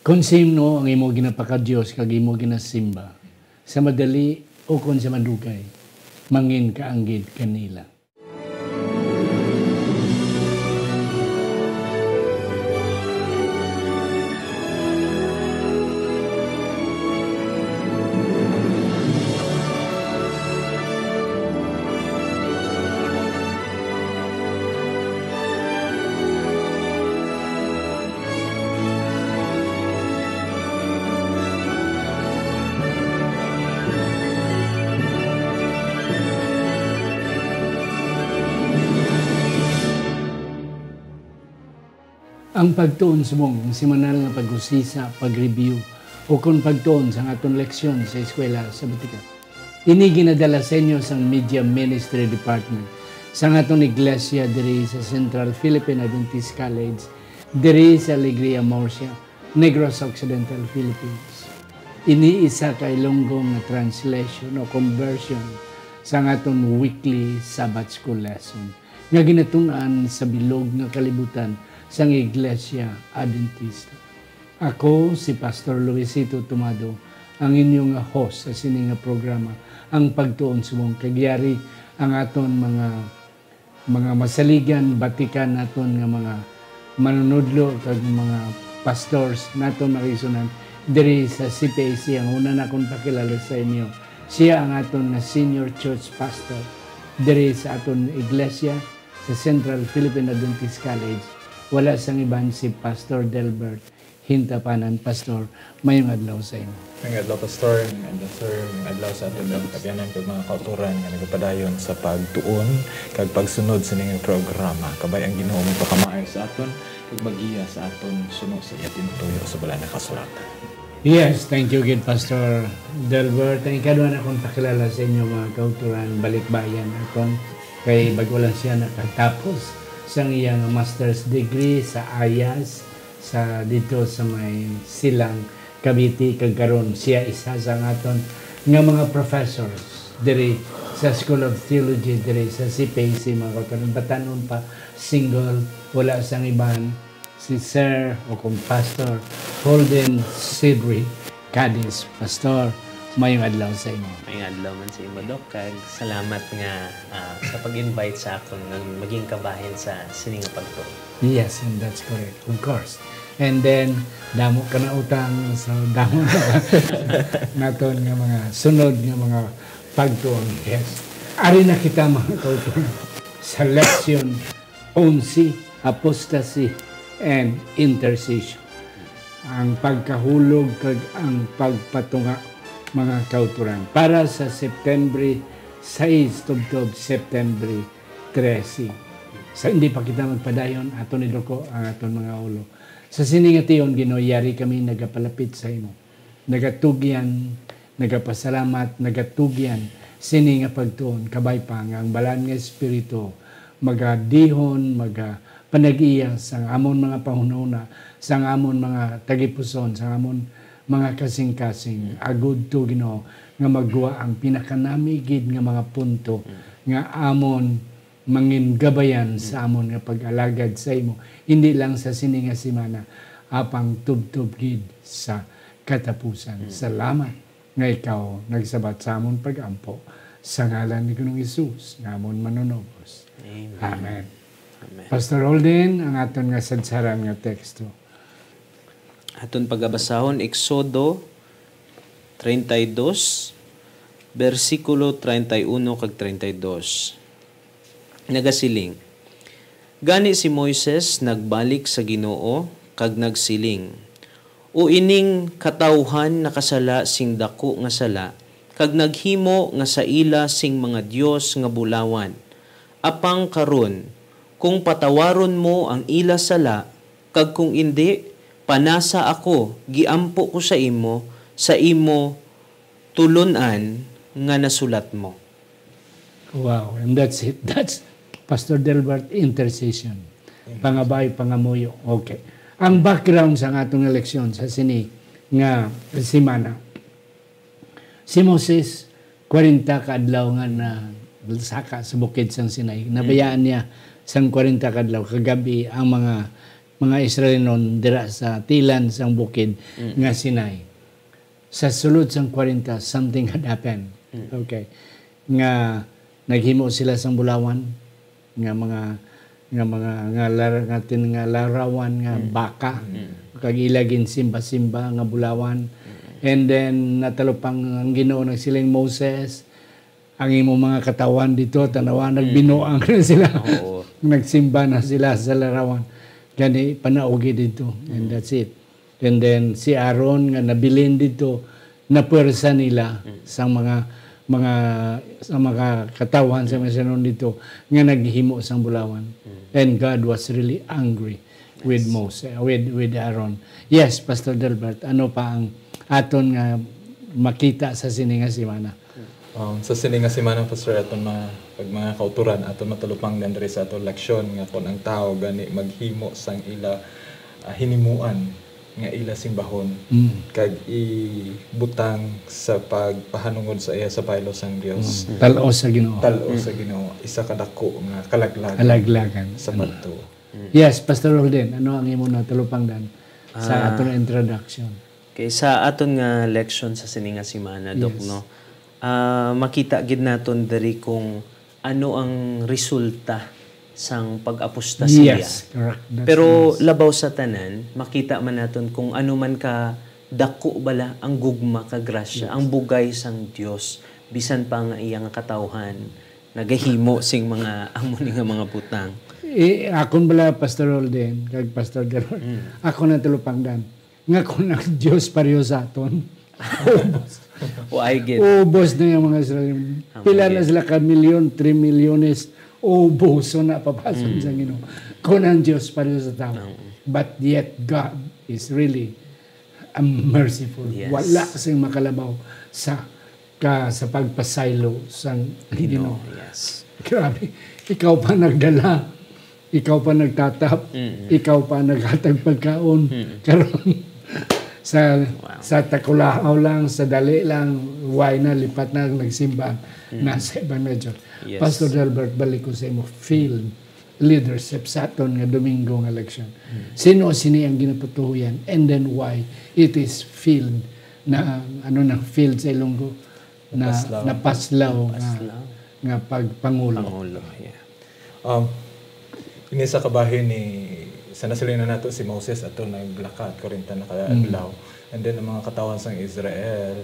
Kung sino ang imo ginapaka-Diyos, kag imo ginasimba, sa madali o kung sa madugay, mangin kaanggid kanila. Ang pagtuon sa mong semanal na pag-usisa, pag-review, o kung pagtuon sa aton leksyon sa eskwela sa Batika. Ini ginadala sa inyo sa Media Ministry Department sa aton iglesia diri sa Central Philippine Adventist College, diri sa Alegria Murcia, Negros Occidental, Philippines. Ini isa ka ilonggong na translation o conversion sa aton weekly Sabbath School lesson nga ginatun-an sa bilog nga kalibutan sa Iglesia Adventista. Ako, si Pastor Luisito Tumado, ang inyong host sa sining programa, ang pagtuon sa mong kagyari, ang aton mga masaligan, batikan naton nga mga manunudlo, kag mga pastors naton marisunan, diri sa CPAC, ang una na akong pakilala sa inyo. Siya ang aton na senior church pastor, diri sa aton iglesia, sa Central Philippine Adventist College. Wala sang iban si Pastor Delbert Hintapanan. Pastor, mayong adlaw sa inyo. Mayong adlaw, Pastor. Mayong adlaw sa atin ng kabyanan kag mga kauturan nga nagapadayon sa pagtuon kag pagsunod sa ning programa. Kabay ang Ginoo mo pakamaayo sa aton kag magiya sa aton sunod sa iyatin tuyo sa bala na kasulatan. Yes, thank you again, Pastor Delbert. Ang ikaduhan akong pakilala sa inyo mga kauturan, balikbayan akong kay bago lang siya nakatapos sa iyang master's degree sa IAS sa dito sa may Silang, Cavite. Kagkaroon siya isa sa aton nga mga professors diri sa School of Theology diri sa CPAC, mga kauturan. Batanon pa single, wala sang iban si Sir o kung Pastor Holden Sidri Cadiz. Pastor, mayong adlaw sa inyo. Mayong adlaw man sa imo, Dok. Kag salamat nga sa pag-invite sa akon nga maging kabahin sa sining pagtuon. Yes, and that's correct. Of course. And then, damo ka na utang sa damo naton nga mga sunod nga mga pagtuon. Yes. Ari na kita mga kauturan sa Leksyon 11, Apostasy and Intercession. Ang pagkahulog kag ang pagpatunga, mga kauturan, para sa September 6 tubtob September 13. Sa hindi pa kita magpadayon, aton niloko ang aton mga ulo. Sa siningation, ginoyari kami nagapalapit sa imo. Nagatugyan, nagapasalamat, nagatugyan, sininga pagtuon, kabay pa nga ang balan nga espiritu, magadihon, panag-iya sa amon mga pahununa, sa amon mga tagipuson, sa amon mga kasing-kasing, agud to Ginoo nga magwa ang pinakanamigid nga mga punto nga amon mangin gabayan sa amon nga pag-alagad sa imo, hindi lang sa sininga simana, apang tubtub gid sa katapusan. Salamat nga ikaw nagsabat sa amon pag-ampo sa ngalan ni Ginoong Hesus nga amon manunubos. Amen. Amen. Pastor Holden, ang aton nga sadsaran nga teksto. Aton pagabasahon, Exodo 32, versikulo 31 kag 32. Nagasiling. Gani si Moises nagbalik sa Ginoo kag nagsiling. O ining katawhan nakasala sing dako nga sala, kag naghimo nga sa ila sing mga Dios nga bulawan. Apang karon, kung patawaron mo ang ila sala, kag kung indi, panasa ako, giampo ko sa imo tulunan nga nasulat mo. Wow, and that's it. That's Pastor Delbert intercession. Pangabay, pangamuyo. Okay. Ang background sa atong eleksyon sa sini nga simana. Si Moses, 40 kaadlaw nga na saka sa bukid sang Sinai. Nabayaan niya sang 40 kaadlaw kagabi ang mga mga Israelinon dira sa tilan sang bukid nga Sinai. Sa sulod sang 40, something had happened. Okay. Nga naghimo sila sang bulawan nga mga larawan nga baka kag ilagin simba-simba nga bulawan. And then natalupang ang Ginoo nagsiling Moses, ang imo mga katawan dito tanawa nagbinuang na sila. Nagsimba na sila sa larawan. Gani panaugi dito. And that's it. And then si Aaron nga nabilin dito na puwersa nila sa mga katawan sa mga sanon dito nga naghimo sang bulawan. And God was really angry with Moses, with Aaron. Yes, Pastor Delbert, ano pa ang aton nga makita sa sininga simana? Sa sininga simana, Pastor, aton mga kauturan, aton matulupang dandiri sa aton leksyon nga kung ang tao gani maghimo sang ila hinimuan nga ila simbahon kag ibutang sa pagpahanungod sa iya sa paylo sang Dios. Talo sa Ginoo. Talo sa Ginoo, isa kadako nga kalaglagan sa padto. Yes, Pastor Rolden, ano ang imo natulupang dan sa aton introduction? Okay, sa aton nga leksyon sa sininga simana, Dok, no? Makita gid naton diri kung ano ang resulta sang pag-apostasya. Yes, correct. Pero labaw sa tanan, makita man naton kung ano man ka dako bala ang gugma ka grasya, ang bugay sang Dios bisan pa nga iyang katawhan nagahimo sing mga amo ni nga mga butang. Akon bala Pastor Rolden, kag Pastor Delbert. Ako na tulupang dan. Nga kung ang Dios pareho sa aton. O I get. Ubos na yung mga Israel. Pila na sila ka milyon, 3 milyones. Ubos na papasok sa Ginoo. Kung ang Diyos pareho sa tao. But yet God is really merciful. Yes. Wala kasing makalabaw sa pagpasaylo sa Ginoo. Yes. Grabe. Ikaw pa nagdala. Ikaw pa nagtatap. Ikaw pa naghatag pagkaon. Karon sa takulahaw lang, sa dali lang, why na, lipat na, nagsimba, nasa ibang medyo. Yes. Pastor Delbert, balik ko sa imo, field leadership sa aton nga Domingo nga election. Sino ang ginapatuhuyan? And then why it is field na, field sa Ilonggo, na paslaw nga pagpangulo. Yeah. Ini sa kabahin ni sa nasilina nato si Moses ato naglakad 40 na kadlaw. And then ang mga katawan sang Israel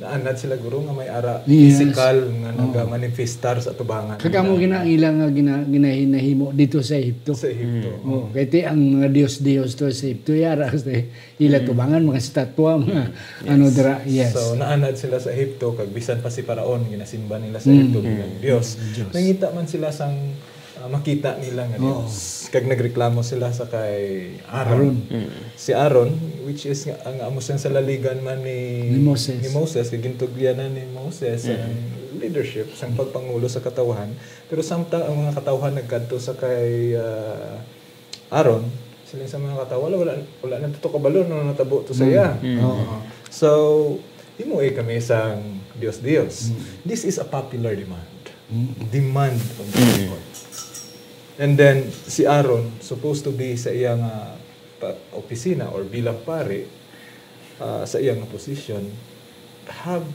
naanad sila guro nga may ara physical nga nagamanifestar sa tubangan. Kagamo ginailang nga ginahimo dito sa Ehipto. Sa Ehipto. Kaya ang mga Dios to sa Ehipto yara kasi ila tubangan mga estatwa mga dira. Yes. So naanad sila sa Ehipto kag bisan pa si Paraon ginasimba nila sa Ehipto bilang Dios. Nangita man sila sang makita nila nga Dios. Kag nagreklamo sila sa kay Aaron. Si Aaron, which is ang amos sa laligan man ni Moses, kag gintugyanan ni Moses ang leadership sang pagpangulo sa katawhan. Pero samtang ang mga katawhan nagkadto sa kay Aaron, sila sa mga katawhan wala na to kabalo no natabo to sa iya. So himuay kami sang Dios. This is a popular demand of the people. And then, si Aaron, supposed to be sa iyang opisina or bilang pare, sa iyang position, have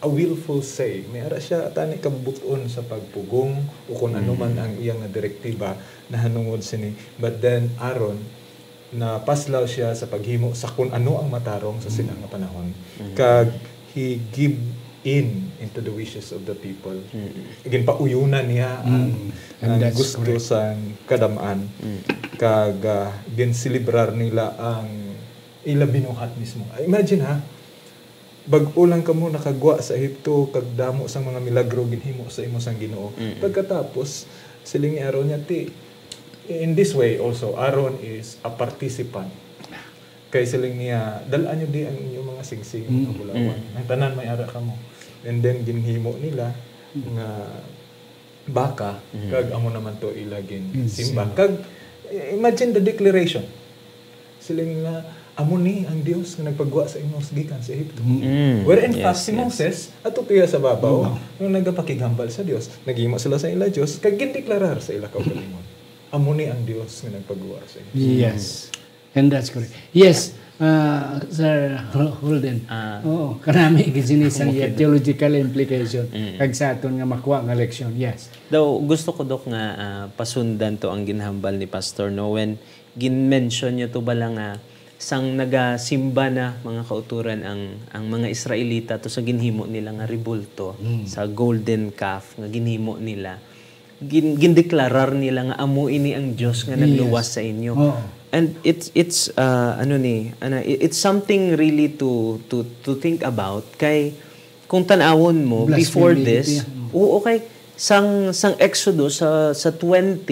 a willful say. May ara siya tani kabubuton sa pagpugong o kung ano man ang iyang direktiba na hanungod sini. But then, Aaron, na paslaw siya sa paghimo sa kung ano ang matarong sa sinang nga panahon. Kag, he give into the wishes of the people. Again, pauyunan niya ang gusto sa kadamaan. Kag ginsilibrar nila ang ila binuhat mismo. Imagine bag-o lang kamo nakagwa sa Ehipto kag damo sang mga milagro ginhimo sa imo sang Ginoo. Pagkatapos siling ni Aaron niya in this way also Aaron is a participant. Kay siling niya dalaan niyo di ang inyong mga singsing nga bulawan. Ang tanan may ara kamo. And then ginhimo nila nga baka kag amo naman to ilagin simba. Kag imagine the declaration. Siling nga amo ni ang Dios nga nagpagwa sa imong gikan sa Ehipto. Where in fact si Moses ato piya sa babaw nung nagapakighambal sa Dios. Naghimo sila sa ila Dios kag gindeklarar sa ila kaugalingon. amo ni ang Dios nga nagpagawa sa inyo. Yes. And that's correct. Yes, Sir Holden. Oo, kanami ginisang theological implication kag sa aton nga makuha nga leksyon. Yes. Daw gusto ko dok nga pasundan to ang ginhambal ni Pastor no when gin-mention niyo to bala nga sang nagasimba na mga kauturan ang mga Israelita to sa ginhimo nila nga rebulto sa golden calf nga ginhimo nila. Gindeklarar nila nga amo ini ang Dios nga nagluwas sa inyo. Oo. And it's it's something really to think about kay kung tan-awon mo before this okay sang Exodus sa 20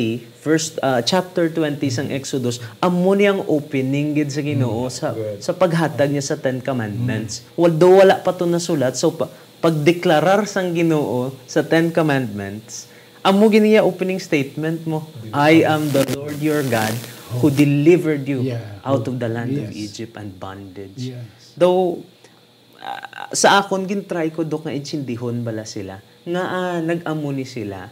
chapter 20 sang Exodus amo niyang opening gid sa Ginoo sa paghatag niya sa 10 commandments. Although wala pa to nasulat so pagdeklarar sang Ginoo sa 10 commandments amo giniya opening statement mo, I am the Lord your God who delivered you out of the land of Egypt and bondage. Yes. Though, sa akon, gintry ko dok nga insindihon bala sila. Nga nag-amo ni sila.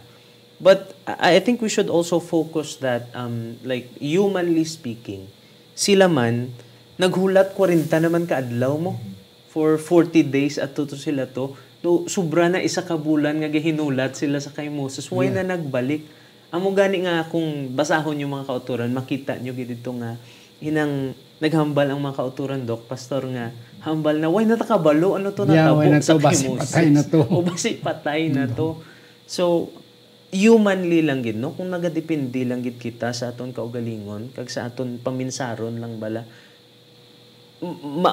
But I think we should also focus that, like, humanly speaking, sila man, naghulat 40 naman kaadlaw mo. For 40 days at to sila to. Do, sobra na isa ka bulan nga gihinulat sila sa kay Moses. Why na nagbalik? Amo gani nga kung basahon yung mga kauturan, makita nyo dito nga hinang naghambal ang mga kauturan dok, pastor nga hambal na why natakabalo ano to natabo sa kay Moses. Patay na to. O basi patay na to. So humanly lang gid no kung nagadepende lang gid kita sa aton kaugalingon kag sa aton paminsaron lang bala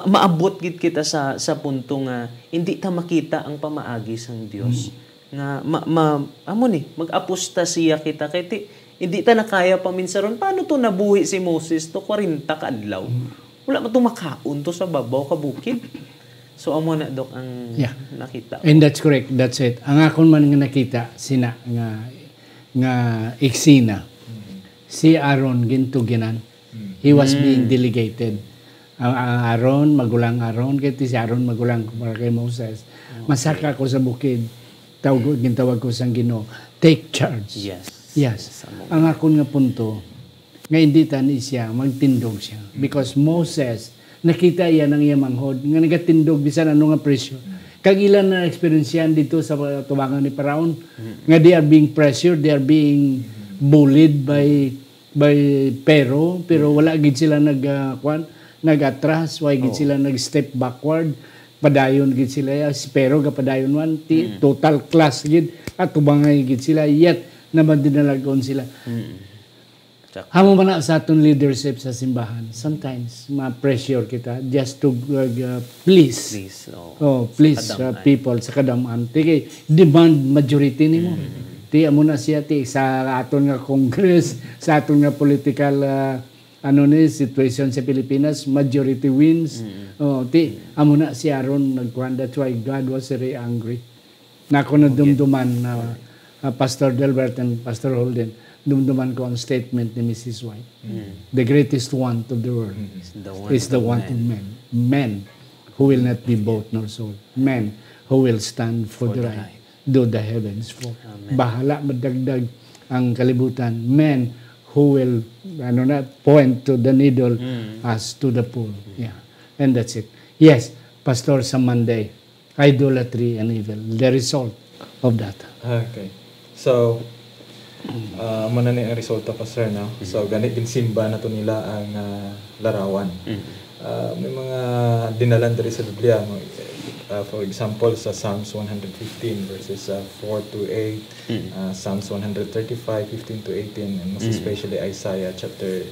maabot gid kita sa punto nga hindi ta makita ang pamaagi sang Dios. Nga amo ni mag-apostasiya kita kay hindi ta na kaya paminsaron paano to nabuhi si Moses to 40 ka adlaw wala man to makaon to sa babaw ka bukid so amo na dok ang nakita and that's correct, that's it. Ang akon man nga nakita sina nga eksena si Aaron gintuginan he was being delegated Aaron magulang Aaron kay si Aaron magulang kay Moses masaka ko sa bukid gintawag ko sang Ginoo, take charge. Yes. Ang akon nga punto, nga hindi tani siya, magtindog siya. Because Moses, nakita yan ang iyang manghod, nga nagatindog bisan ano nga presyo. Kag ilan na experience yan dito sa tubangan ni Paraon, nga they are being pressured, they are being bullied by pero wala gid sila nag-atras, why gid sila nag-step backward. Padayon gid sila pero kapadayon man total class gid at tubangay gid sila yet naman dinalagon sila. Hamo man na sa aton leadership sa simbahan sometimes ma-pressure kita just to please people sa kadam-an ti demand majority nimo ti amo na siya ti sa aton nga congress sa aton nga political situation sa Pilipinas, majority wins. Amo na si Aaron nagkuhan. That's why God was very angry. Na ako na dumduman na Pastor Delbert and Pastor Holden, dumduman ko ang statement ni Mrs. White. The greatest want of the world is the want of men. Men who will not be bought nor sold. Men who will stand for the right. Do the heavens fall. Bahala madagdag ang kalibutan. Men who will point to the needle as to the pole. Yeah. And that's it. Yes, Pastor, sa Monday, idolatry and evil. The result of that. Okay. So, muna ni ang resulta, Pastor, no? So, ganit din simba na to nila ang larawan. May mga dinalan diri sa Biblia, no? For example, sa Psalms 115 verses 4 to 8, Psalms 135, 15 to 18, and most especially Isaiah chapter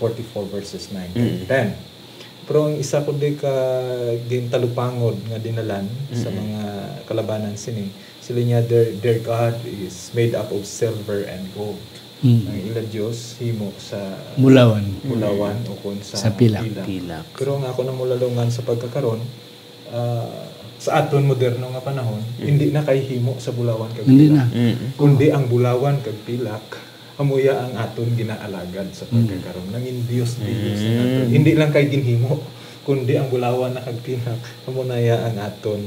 44 verses 9 to 10. Pero ang isa ko di ka gintalupangod nga dinalan sa mga kalabanan sila niya, their God is made up of silver and gold. Ang ila Diyos himo sa mulawan o kun sa pilak. Pero ang ako na mulalungan sa pagkakaron sa aton moderno nga panahon, hindi na kay himo sa bulawan kag pilak. Kundi ang bulawan kag pilak amuya ang aton ginaalagad sa pagkakaron. Nangin Dios naton. Hindi lang kay ginhimo, kundi ang bulawan na kag pilak amunaya ang aton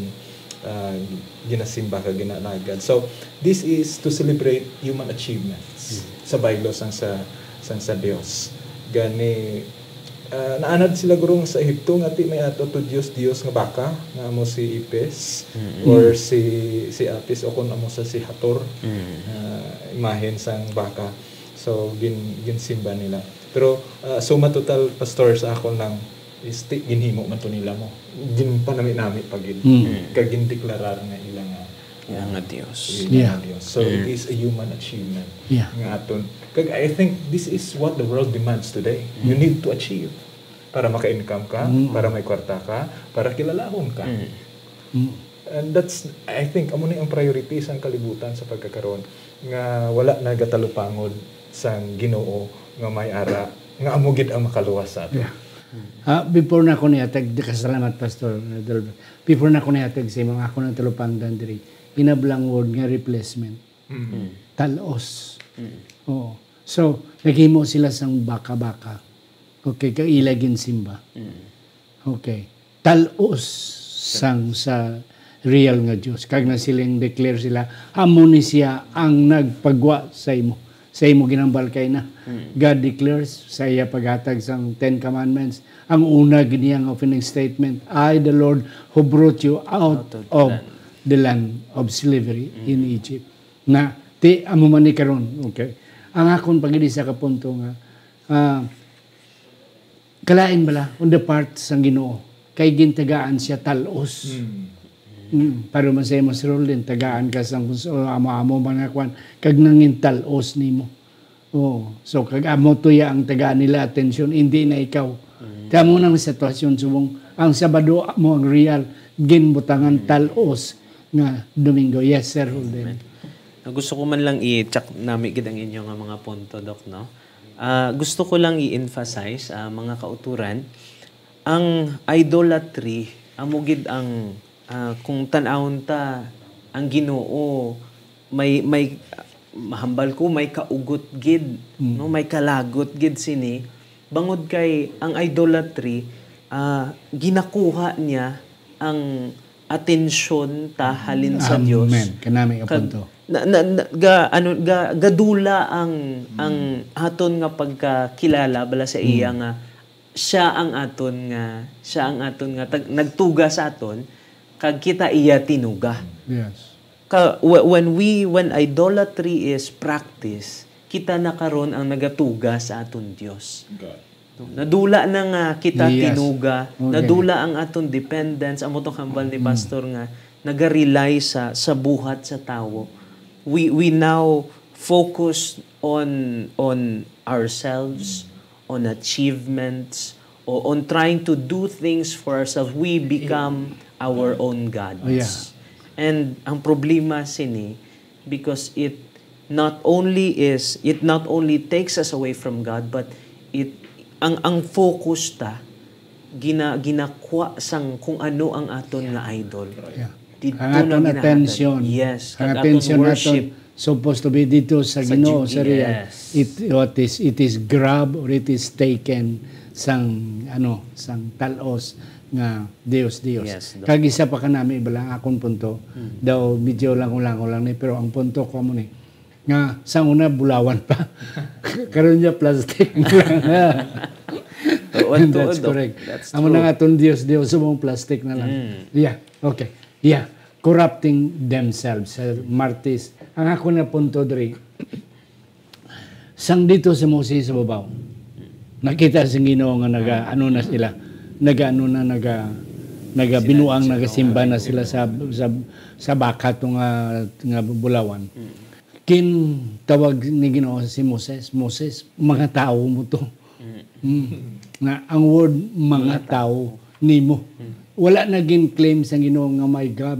ginasimba ka ginalagad. So this is to celebrate human achievements sa baylo sang sa Dios. Gani naanad sila gurong sa Ehipto nga ti may ato to Dios nga baka nga amo si Ipes or si Apis o kun amo sa si Hator imahen sang baka. So ginsimba nila. Pero suma total pastor sa akon lang is ginhimo man to nila mo. Ginpanami-nami pagin kag gindeklarar nga ilang nga Dios. Dios. So it is a human achievement nga aton. Kag I think this is what the world demands today. You need to achieve para maka-income ka, para may kwarta ka, para kilalahon ka. And that's, I think, amo na yung priorities ang kalibutan sa pagkakaroon nga wala na gatalupangod sang Ginoo nga may ara nga amo gid ang makaluwas sa ato. Before na ko nihatag, kasalamat Pastor Adolfo. Before na ko nihatag sa mga ako ng talupangdan diri, inablang word nga replacement. Talos. Oo. So, naghimo sila sang baka-baka. Okay, kailagin simba. Okay. Talos sang sa real nga Dios. Kag na silang declare sila, amo ni siya ang nagpagwa sa imo. Sa imo ginambal kay na. God declares sa iya paghatag sang 10 Commandments. Ang una ganiyang opening statement, I, the Lord, who brought you out of the land of slavery in Egypt. Na, ti amo man ni karon. Okay. Ang akon pagidi sa kapunto nga, kalain bala, on the part sang Ginoo, kay gintagaan siya talos. Pero man sa imo si Rolden, tagaan ka sang amo-amo mga kwan, kag nangin talos nimo. Oh, so kag amo tuya ang tagaan nila atensyon, hindi na ikaw. Tamo nang sitwasyon subong, ang Sabado mo ang real, ginbutangan talos nga Domingo. Yes, Sir Rolden. Gusto ko man lang i-check namin gid ang inyong mga punto, Doc, no? Gusto ko lang i-emphasize, mga kauturan, ang idolatry, amo gid ang kung tan-awon ta ang Ginoo may mahambal ko may kaugot gid, no? May kalagot gid sini bangod kay ang idolatry ginakuha niya ang atensyon ta halin sa Dios. Amen. Kanami ka punto. Gadula ang aton nga pagkakilala bala sa iya nga siya ang aton nga nagtuga sa aton kag kita iya tinuga. Yes. When idolatry is practice, kita na karon ang nagatuga sa aton Dios. Nadula na nga kita tinuga, nadula ang aton dependence, amo tong hambal ni pastor nga naga-rely sa buhat sa tawo. We now focus on ourselves, on achievements, or on trying to do things for ourselves. We become our own gods. And ang problema sini, because it not only takes us away from God, but ang focus ta ginakwa sang kung ano ang aton nga idol. Ang aton attention. Yes. Ang attention naton supposed to be dito sa Ginoo sa real. It is grab or it is taken sang talos nga Dios. Yes, kag isa pa kanami bala akong punto. Daw medyo lang ni pero ang punto ko mo ni nga sang una bulawan pa. Karon niya plastic. That's correct. Amo na nga ton Dios sumong plastic na lang. Yeah. Okay. Yeah, corrupting themselves. Martis. Ang ako na punto diri. Sang dito sa Moses sa babaw. Nakita sa Ginoo nga binuang nagasimba na sila sa baka nga bulawan. Kin tawag ni Ginoo si Moses, mga tao mo to. Nga ang word mga tao nimo. Wala naging claim sa Ginoo nga my God,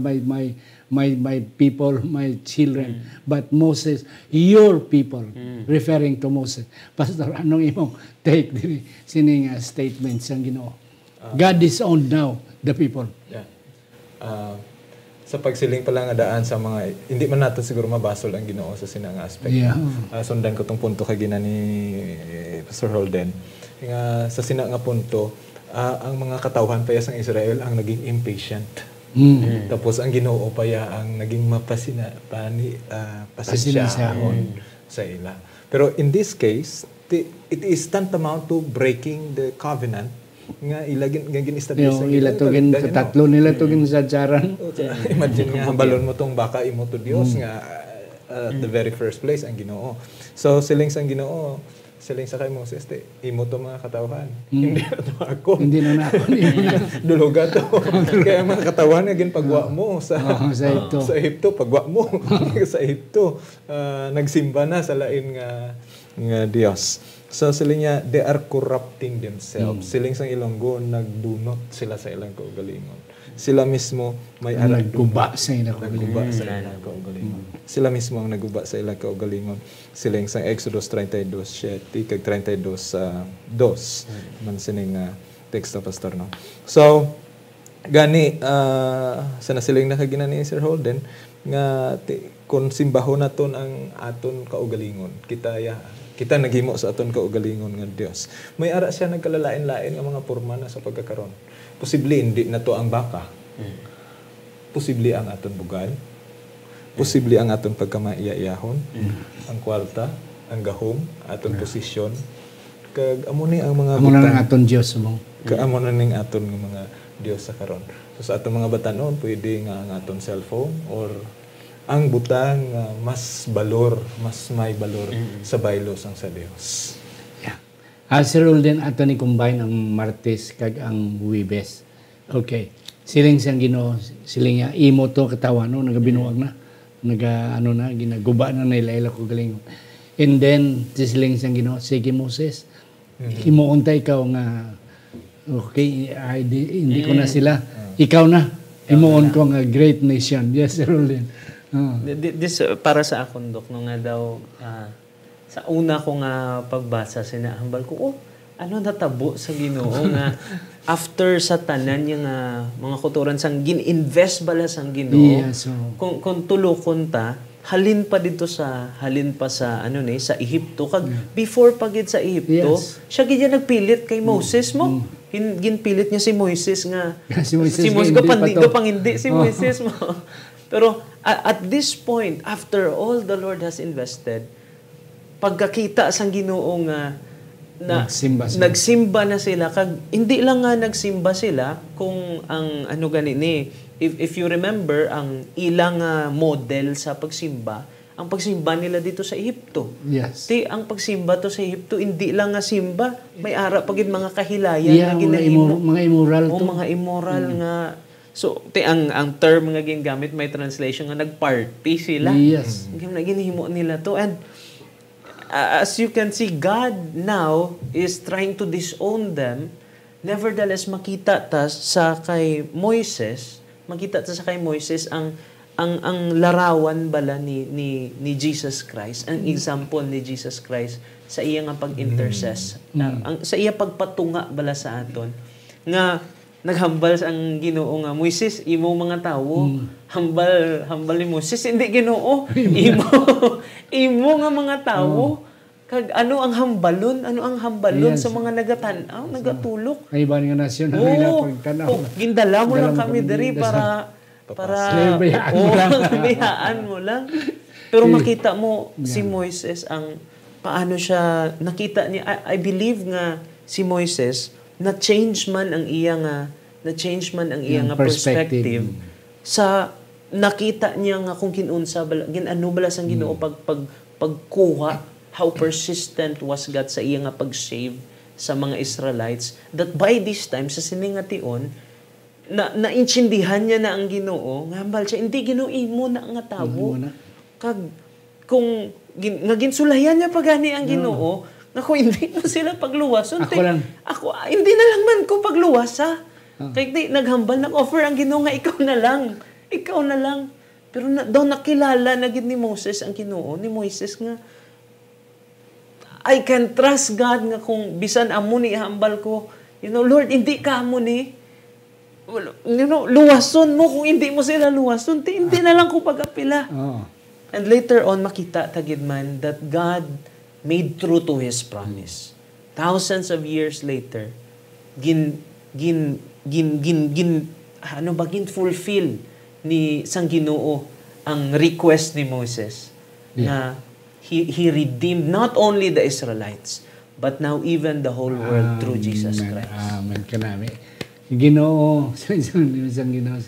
my people, my children. But Moses, your people, referring to Moses. Pastor, anong imong take diri sining statement sa Ginoo? God disowned now the people. Yeah. Sa pagsiling pala nga daan sa mga hindi man nato siguro mabasol ang Ginoo sa sinang aspect. Yeah. Sundan ko tong punto kay gina ni Pastor Holden. Nga sa sina nga punto, ang mga katawhan pa sang Israel ang naging impatient. Tapos ang Ginoo pa ang naging pasinsyaon sa ila. Pero in this case, it is tantamount to breaking the covenant nga ilagin establish Yung ila to gin tatlo nila to gin sadyaran. Imagine nga balon mo tong baka imo to Dios nga the very first place ang Ginoo. So siling sang Ginoo, siling sa kay Moses, imo to mga katawhan. Hindi na to ako. Hindi na ako. Duluga to. Kaya mga katawhan nga pagwa mo sa Egypto. Sa Egypto pagwa mo sa Egypto nagsimba na sa lain nga Dios. So sila niya, they are corrupting themselves. Siling sang Ilonggo, nagdunot sila sa ilang kaugalingon. Sila mismo may nagguba sa ilang kaugalingon. Sila mismo ang nagguba sa ilang kaugalingon. Siling sang Exodus 32:7 kag 32:2 man sining teksto pastor no. So gani sa nasiling nakagina ni Sir Holden nga kung simbahon naton ang aton kaugalingon, kita naghimo sa aton kaugalingon nga Dios. May ara siya nagkalalain-lain nga mga porma na sa pagkakaron. Posible hindi na to ang baka. Posible ang aton bugal. Posible ang aton pagkamaiya-iyahon, ang kwarta, ang gahom, aton posisyon. Kag amo ni ang mga amo na aton Dios mo. Amo na ning aton nga mga Dios sa karon. So sa atong mga batanon, pwede nga ang aton cellphone or ang butang mas may balor sa baylos ang sa Dios. Yeah. Sir Holden, ato ni combine ang Martes kag ang Huwebes. Okay. Siling siyang Ginoo, siling niya, imo to katawan, no? Nagabinuwag na. Ginaguba na nila ko galing. And then, siling siyang Ginoo, sige Moses, himuon ta ikaw nga, okay, hindi ko na sila. Ikaw na. Himuon ko nga great nation. Yes, Sir Holden. This para sa akong Dok, no nga daw, sa una ko nga pagbasa, sinahambal ko, ano natabo sa Ginoo nga after sa tanan yung mga kuturan sang gin-invest bala sang Ginoo. Yeah, so, kung tulokon ta, halin pa sa sa Ehipto kag before pagid sa Ehipto, siya gid nagpilit kay Moses mo. Ginpilit niya si Moises nga. si Moises pangindi si Moises mo. Pero at this point, after all the Lord has invested, pagkakita sang Ginoo nga nagsimba na sila kag hindi lang nga nagsimba sila kung ang if you remember ang ilang model sa pagsimba, ang pagsimba nila dito sa Ehipto. Yes. Ang pagsimba to sa Ehipto hindi lang nga simba, may ara pagid mga kahilayan na ginahimo, mga immoral to. Mga immoral nga. So, ang term nga gingamit, may translation nga nagparty sila. Yes. Ginahimo nila to. And as you can see, God now is trying to disown them. Nevertheless, makita ta sa kay Moises ang larawan bala ni Jesus Christ, ang example ni Jesus Christ sa iya nga pag-intercess. Sa iya pagpatunga bala sa aton. Nga naghambal ang Ginoo nga, Moises, imo mga tawo, hambal ni Moses, hindi Ginoo, imo nga mga tawo, kag ano ang hambalon sa mga nagatanaw, nagatulok. Ay ba nga nasyon na nila pagtanaw. Gindala mo lang kami diri para bayaan mo lang. Pero makita mo si Moises ang paano siya nakita niya. I believe nga si Moises na-change man ang iya nga perspective sa nakita niya nga kung kinunsa bala bala sang Ginoo pagkuha, how persistent was God sa iya nga pag-save sa mga Israelites, that by this time sa siningation naintindihan niya na ang Ginoo nga hambal siya hindi Ginoo imo na nga tawo kag kung ginsulayan niya pagani ang Ginoo. Naku, hindi na sila pagluwason. Ako, hindi na lang man ko pagluwas, Kaya naghambal, nag-offer ang Ginoo nga, ikaw na lang. Pero daw nakilala na gid ni Moses ang Ginoo, ni Moises nga, I can trust God nga kung bisan amo ni hambal ko, Lord, hindi ka amo ni, luwason mo, kung hindi mo sila luwason, hindi na lang ko pag-apila. And later on, makita tagid man that God made true to His promise. Thousands of years later, bagin fulfill ni sang Ginoo ang request ni Moses na he redeemed not only the Israelites but now even the whole world through Jesus Christ. Amen kanami. Ginoo, isang Ginoo.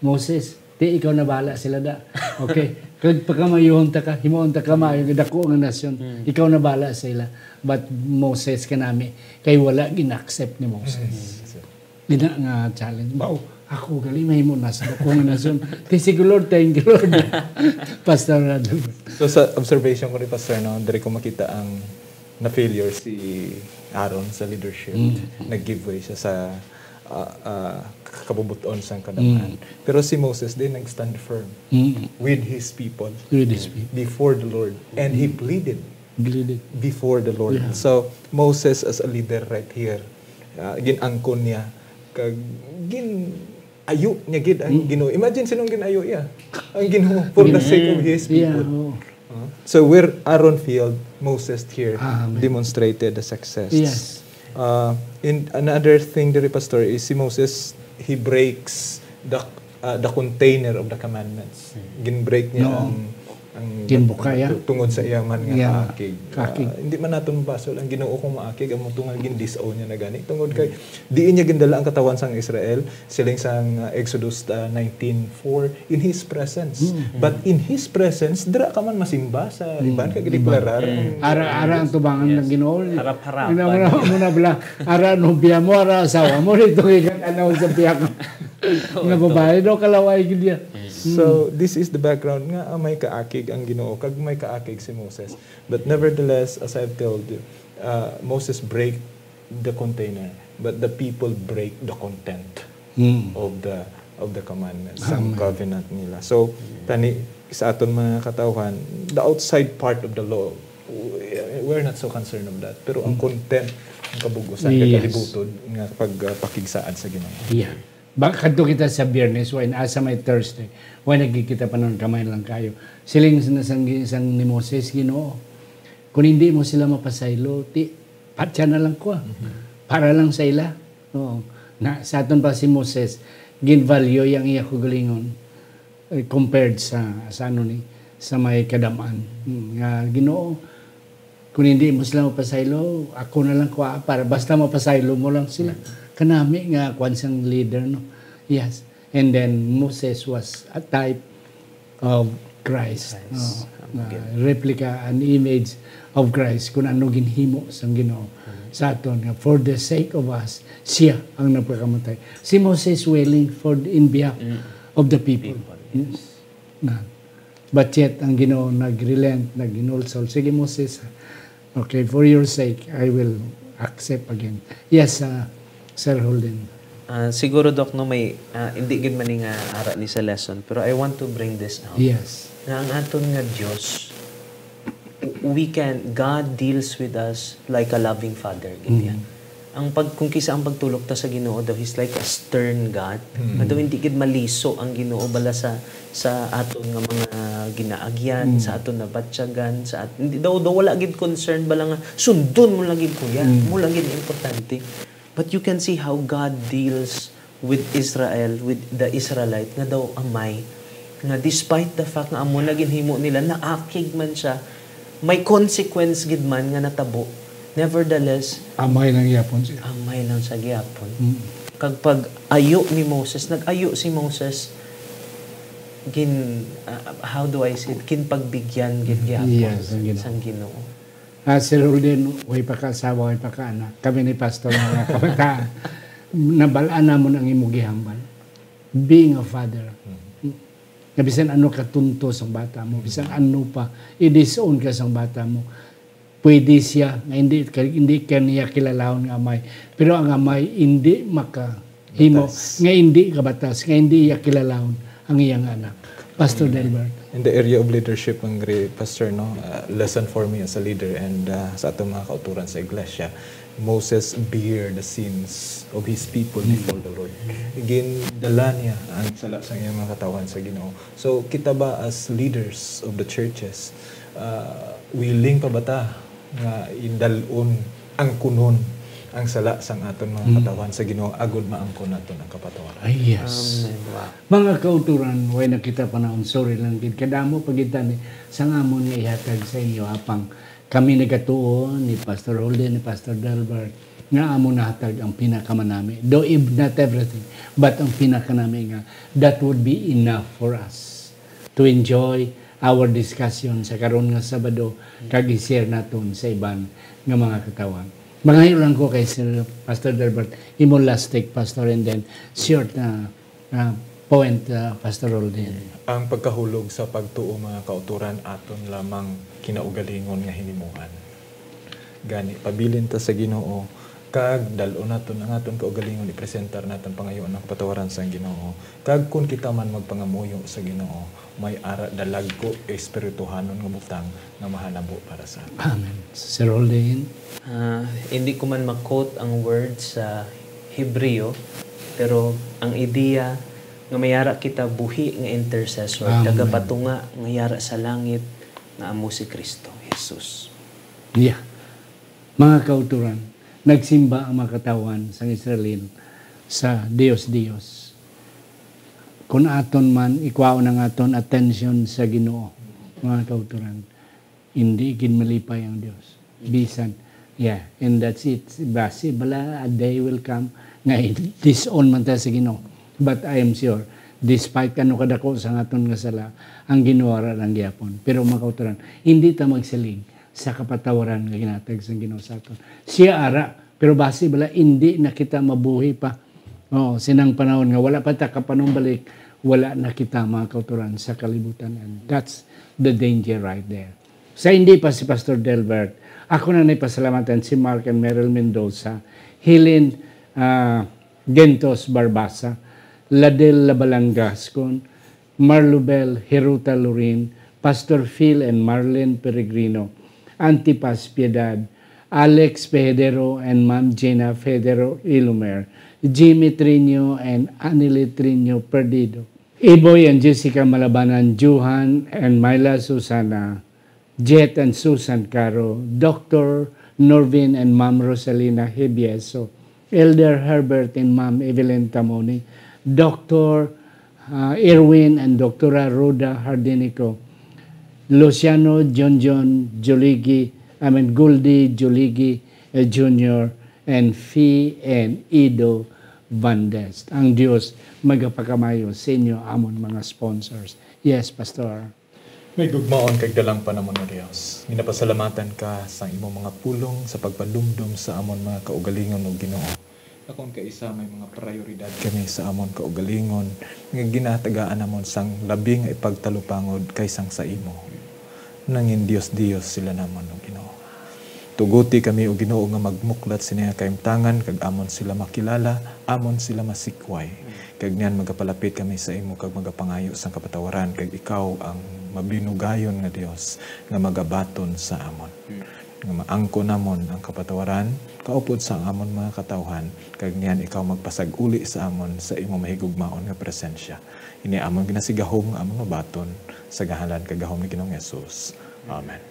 Moses, di ikaw na bahala sila da. Okay. Kag pagkamayuhon ta ka, himuon ta ka maayo dako nga nasyon. Ikaw na bahala sila. But Moses kanami kay wala gina-accept ni Moses. Dina nga challenge. Bao, ako gali mahimo na sa dako nga nasyon. Thank you Lord. Pastor Radolfo. So sa observation ko ni Pastor, no, dari ko makita ang na-failure si Aaron sa leadership. Nag-give way siya sa kabubuton sa kadamhan. Pero si Moses din nag-stand firm with his people before the Lord. And he pleaded before the Lord. Yeah. So Moses as a leader right here, ginangkon niya, kag ayo niya gid ang Ginoo. Imagine sinong ginayo iya. Ang Ginoo for the sake of his people. So where Aaron failed, Moses here demonstrated the success. Yes. In another thing, the pastor, is si Moses, he breaks the container of the commandments. Ginbreak niya ang ginbukaya tungod sa iyaman nga kakig. Hindi man naton mabasol ang Ginoo kung maakig ang tungod gin-disown niya na gani tungod kay diin niya gindala ang katawan sang Israel siling sang Exodus 19:4 in his presence. But in his presence dira ka man masimba sa iban kay gideklarar ara ang tubangan ng Ginoo. Harap-harapan. Muna bala ara nobya mo ara asawa mo dito kay anaw sa biyak. Nga babae do kalaway gid niya. So this is the background nga may kaakig ang Ginoo kag may kaakig si Moses. But nevertheless, as I've told you, Moses break the container, but the people break the content of the commandments, ang covenant nila. So tani sa aton mga katawhan, the outside part of the law, we're not so concerned of that. Pero ang content, ang kabugusan, kalibuton nga pagpakigsaad sa Ginoo. Yeah. Kadto kita sa Biyernes, when asa may Thursday, when nagkikita pa nun kamay lang kayo. Siling isang ni Moses, Ginoo. Kung hindi mo sila mapasaylo, patya na lang ko. Para lang sa ila. No. Na, sa aton pa si Moses, gin-value yung iya ko galingon compared sa may kadamaan. Nga, Ginoo, kung hindi mo sila mapasaylo, ako na lang ko para basta mapasaylo mo lang sila. Kanami nga kwansang leader, no? Yes. And then Moses was a type of Christ. Replica, an image of Christ kung ano ginhimo sang Ginoo sa aton nga for the sake of us, siya ang nagpakamatay. Si Moses willing in behalf of the people. Yes. But yet ang Ginoo nagrelent, naginulsol. Sige Moses, okay, for your sake I will accept again. Yes, Sir Holden. Siguro Doc no may hindi gid man nga ara ni sa lesson pero I want to bring this out. Yes. Na ang aton nga Dios God deals with us like a loving father gid yan. Ang kung kisa ang pagtulok ta sa Ginoo daw he's like a stern God. Daw hindi gid maliso ang Ginoo bala sa aton nga mga ginaagyan, sa aton na batyagan, hindi daw wala gid concern bala nga sundon mo lang gid kuya. Mo lang gid importante. But you can see how God deals with Israel, with the Israelite, nga daw amay, nga despite the fact nga amo na ginhimo nila, naakig man siya, may consequence gid man nga natabo. Nevertheless, amay lang yapon siya. Amay lang sa gyapon. Kag pag ayo ni Moses, nag-ayo si Moses, how do I say it? Kinpagbigyan gid gyapon sang Ginoo. Sir Holden, way pa ka asawa, way pa ka anak. Kami ni Pastor mga kabataan. Nabalaan namon ang imong gihambal. Being a father. Bisan ano ka tunto sa bata mo, bisan ano pa, i-disown ka sa bata mo. Pwede siya, nga hindi ka niya kilalahon ng amay. Pero ang amay, hindi makahimo, nga hindi kabatas, nga hindi niya kilalahon ang iyang anak. Pastor Delbert. In the area of leadership, ang pastor, no, lesson for me as a leader and sa atong mga kauturan sa iglesia, Moses bear the sins of his people before the Lord. Again, dala niya ang sala sa iyang mga katawan sa Ginoo. So, kita ba as leaders of the churches, willing pa ba ta nga indalon ang kunon ang sala sang aton mga katawan sa Ginoo agud maangkon naton ang kapatawaran. Ay, yes. Mga kauturan, way nakita panahon, sorry lang gid kadamo pagitan sang amon nga ihatag sa inyo apang kami nagatuo ni Pastor Holden, ni Pastor Delbert, nga amon nahatag ang pinakamanami. Though if not everything, but ang pinakanami nga, that would be enough for us to enjoy our discussion sa karon nga Sabado, kag i-share naton sa iban nga mga katawan. Mga lang ko kay Sir Pastor Delbert, imo last take, Pastor, and then short na point, Pastor Holden. Ang pagkahulog sa pagtuo mga kauturan aton lamang kinaugalingon nga hinimuan. Gani pabilin ta sa Ginoo kag dal-o naton ang aton kaugalingon ipresentar naton pangayoon ang kapatawaran sa Ginoo. Kag kun kita man magpangamuyo sa Ginoo, may ara dalag ko espirituhanon nga butang nga mahanabo para sa atin. Amen. Sir Holden. Hindi ko man mag-quote ang word sa Hebreo, pero ang ideya nga mayara kita buhi nga intercessor, tagapatunga nga yara sa langit nga amo si Kristo Jesus. Yeah. Mga kauturan, nagsimba ang mga katawan sa Israel sa Dios. Kung aton man, ikwaon ang aton attention sa Ginoo, mga kauturan, hindi ginmalipay ang Dios. Bisan, yeah, and that's it. Basi, bala, a day will come, nga disown man tayo sa Ginoo. But I am sure, despite kano kadako sa aton nga sala, ang ginuwara lang gyapon. Pero mga kauturan, hindi ta magsiling sa kapatawaran nga ginatag sa Ginoo sa aton. Siya ara, pero basi bala, hindi na kita mabuhi pa. Oh, sinang panahon nga, wala pa ta kapanumbalik, wala na kita mga kauturan sa kalibutan. And that's the danger right there. Sa hindi pa si Pastor Delbert, ako na naipasalamatan si Mark and Meryl Mendoza, Helen Gentos Barbasa, Ladel Labalangascon, Marlubel Heruta Lorin, Pastor Phil and Marlene Peregrino, Antipas Piedad, Alex Pedero and Ma'am Gina Federo Ilumer, Jimmy Trino and Anile Trino Perdido, Iboy and Jessica Malabanan, Johan and Myla Susana, Jet and Susan Caro, Dr. Norvin and Ma'am Rosalina Hibieso, Elder Herbert and Ma'am Evelyn Tamoni, Dr. Erwin and Dr. Rhoda Hardinico, Luciano John Joligi, Goldie Joligi Jr. and Fee and Ido Vandes. Ang Diyos magapakamayo sa inyo amon mga sponsors. Yes, Pastor. May gugmaon kag dalang panamon ng Dios. Ginapasalamatan ka sa imong mga pulong sa pagpalumdum sa amon mga kaugalingon o Ginoo. Akong kaisa may mga prioridad kami sa amon kaugalingon nga ginatagaan namon sang labi nga ipagtalupangod kaysang sa imo. Nangin Dios sila namon o Ginoo. Tuguti kami o Ginoo nga magmuklat siniya kaimtangan kag amon sila makilala, amon sila masikway. Kag niyan magapalapit kami sa imo kag magapangayo sang kapatawaran kag ikaw ang mabinugayon nga Dios nga magabaton sa amon. Nga maangko namon ang kapatawaran kaupod sa amon mga katawhan kag niyan ikaw magpasag-uli sa amon sa imo mahigugmaon nga presensya. Ini amon ginasigahom amon mabaton sa gahalan kag gahom ni Ginoong Hesus. Amen.